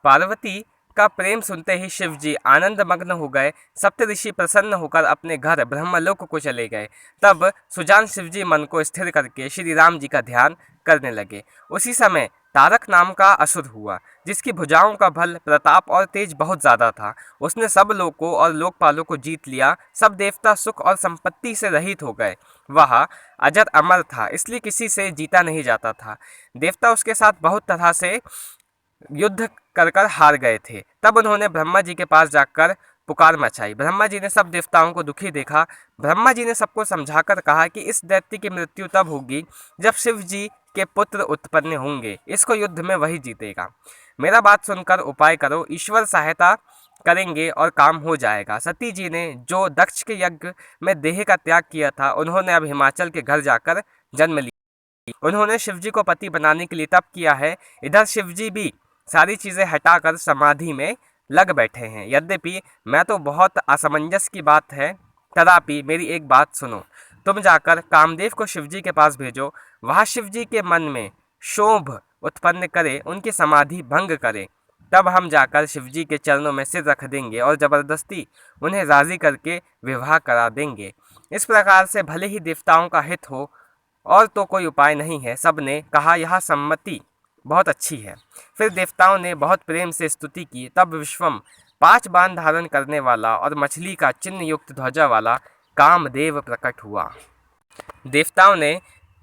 पार्वती का प्रेम सुनते ही शिव जी आनंद मग्न हो गए। सप्तऋषि प्रसन्न होकर अपने घर ब्रह्मलोक को चले गए। तब सुजान शिव जी मन को स्थिर करके श्री राम जी का ध्यान करने लगे। उसी समय तारक नाम का असुर हुआ, जिसकी भुजाओं का बल, प्रताप और तेज बहुत ज्यादा था। उसने सब लोगों और लोकपालों को जीत लिया। सब देवता सुख और संपत्ति से रहित हो गए। वह अजर अमर था, इसलिए किसी से जीता नहीं जाता था। देवता उसके साथ बहुत तरह से युद्ध कर कर हार गए थे। तब उन्होंने ब्रह्मा जी के पास जाकर पुकार मचाई। ब्रह्मा जी ने सब देवताओं को दुखी देखा। ब्रह्मा जी ने सबको समझाकर कहा कि इस दैत्य की मृत्यु तब होगी जब शिव जी के पुत्र उत्पन्न होंगे। इसको युद्ध में वही जीतेगा। मेरा बात सुनकर उपाय करो, ईश्वर सहायता करेंगे और काम हो जाएगा। सती जी ने जो दक्ष के यज्ञ में देह का त्याग किया था, उन्होंने अब हिमाचल के घर जाकर जन्म लिया। उन्होंने शिव जी को पति बनाने के लिए तप किया है। इधर शिव जी भी सारी चीज़ें हटाकर समाधि में लग बैठे हैं। यद्यपि मैं तो बहुत असमंजस की बात है, तथापि मेरी एक बात सुनो। तुम जाकर कामदेव को शिवजी के पास भेजो। वह शिवजी के मन में शोभ उत्पन्न करे, उनकी समाधि भंग करे। तब हम जाकर शिवजी के चरणों में सिर रख देंगे और ज़बरदस्ती उन्हें राज़ी करके विवाह करा देंगे। इस प्रकार से भले ही देवताओं का हित हो, और तो कोई उपाय नहीं है। सबने कहा यह सम्मति बहुत अच्छी है। फिर देवताओं ने बहुत प्रेम से स्तुति की। तब विश्वम 5 बाण धारण करने वाला और मछली का चिन्ह युक्त ध्वजा वाला कामदेव प्रकट हुआ। देवताओं ने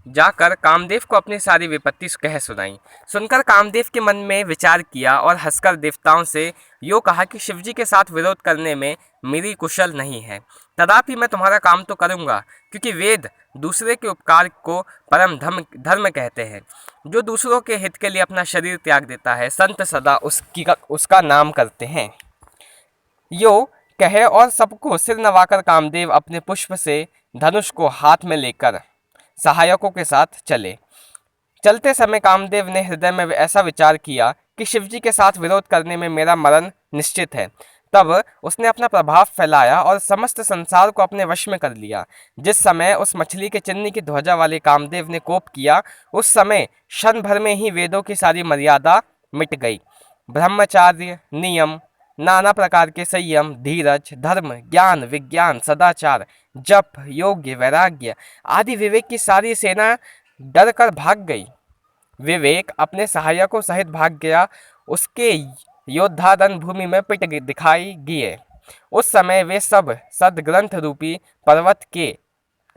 जाकर कामदेव को अपनी सारी विपत्ति कह सुनाई। सुनकर कामदेव के मन में विचार किया और हंसकर देवताओं से यो कहा कि शिवजी के साथ विरोध करने में मेरी कुशल नहीं है। तथापि मैं तुम्हारा काम तो करूँगा, क्योंकि वेद दूसरे के उपकार को परम धर्म कहते हैं। जो दूसरों के हित के लिए अपना शरीर त्याग देता है, संत सदा उसका नाम करते हैं। यो कहे और सबको सिर नवाकर कामदेव अपने पुष्प से धनुष को हाथ में लेकर सहायकों के साथ चले। चलते समय कामदेव ने हृदय में ऐसा विचार किया कि शिवजी के साथ विरोध करने में मेरा मरण निश्चित है। तब उसने अपना प्रभाव फैलाया और समस्त संसार को अपने वश में कर लिया। जिस समय उस मछली के चिन्ह की ध्वजा वाले कामदेव ने कोप किया, उस समय क्षण भर में ही वेदों की सारी मर्यादा मिट गई। ब्रह्मचार्य, नियम, नाना प्रकार के संयम, धीरज, धर्म, ज्ञान, विज्ञान, सदाचार, जप, योग्य, वैराग्य आदि विवेक की सारी सेना डर कर भाग गई। विवेक अपने सहायकों सहित भाग गया। उसके योद्धा रणभूमि में पिट दिखाई दिए। उस समय वे सब सदग्रंथ रूपी पर्वत के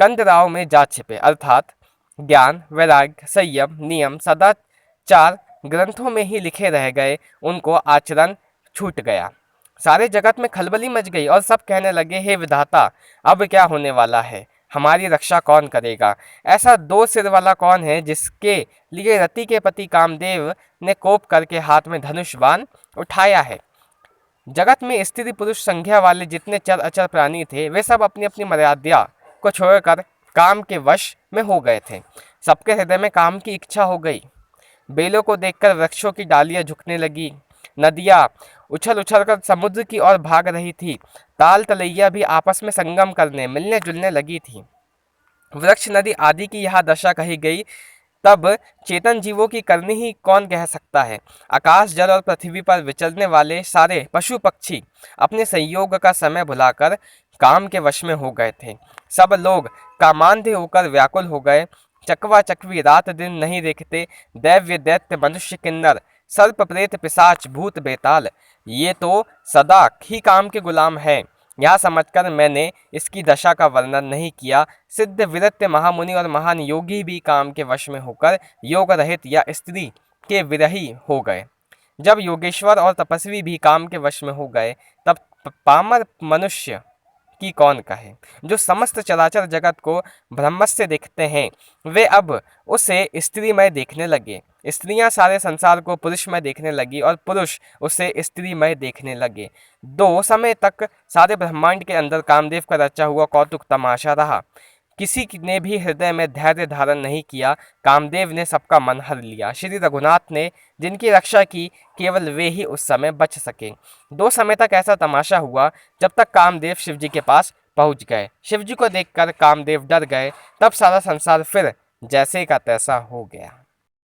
कंदराव में जा छिपे, अर्थात ज्ञान, वैराग्य, संयम, नियम, सदाचार ग्रंथों में ही लिखे रह गए। उनको आचरण छूट गया। सारे जगत में खलबली मच गई और सब कहने लगे, हे विधाता, अब क्या होने वाला है? हमारी रक्षा कौन करेगा? ऐसा 2 सिर वाला कौन है जिसके लिए रति के पति कामदेव ने कोप करके हाथ में धनुष बाण उठाया है? जगत में स्त्री पुरुष संख्या वाले जितने चर अचर प्राणी थे, वे सब अपनी अपनी मर्यादा को छोड़कर काम के वश में हो गए थे। सबके हृदय में काम की इच्छा हो गई। बेलों को देखकर वृक्षों की डालियां झुकने लगी। नदियां उछल उछल कर समुद्र की ओर भाग रही थी। ताल तलैया भी आपस में संगम करने, मिलने जुलने लगी थी। वृक्ष, नदी आदि की यह दशा कही गई, तब चेतन जीवों की करनी ही कौन कह सकता है। आकाश, जल और पृथ्वी पर विचरने वाले सारे पशु पक्षी अपने संयोग का समय भुलाकर काम के वश में हो गए थे। सब लोग कामांधे होकर व्याकुल हो गए। चकवा चकवी रात दिन नहीं देखते। दैव्य, दैत्य, मनुष्य, किन्नर, सर्प, प्रेत, पिशाच, भूत, बेताल, ये तो सदा ही काम के गुलाम है। यह समझकर मैंने इसकी दशा का वर्णन नहीं किया। सिद्ध, विरक्त, महामुनि और महान योगी भी काम के वश में होकर योग रहित या स्त्री के विरही हो गए। जब योगेश्वर और तपस्वी भी काम के वश में हो गए, तब पामर मनुष्य की कौन कहे। जो समस्त चराचर जगत को ब्रह्मस्य देखते हैं, वे अब उसे स्त्रीमय देखने लगे। स्त्रियां सारे संसार को पुरुषमय देखने लगी और पुरुष उसे स्त्रीमय देखने लगे। 2 समय तक सारे ब्रह्मांड के अंदर कामदेव का रचा हुआ कौतुक तमाशा रहा। किसी ने भी हृदय में धैर्य धारण नहीं किया। कामदेव ने सबका मन हर लिया। श्री रघुनाथ ने जिनकी रक्षा की, केवल वे ही उस समय बच सके। 2 समय तक ऐसा तमाशा हुआ, जब तक कामदेव शिवजी के पास पहुंच गए। शिवजी को देखकर कामदेव डर गए। तब सारा संसार फिर जैसे का तैसा हो गया।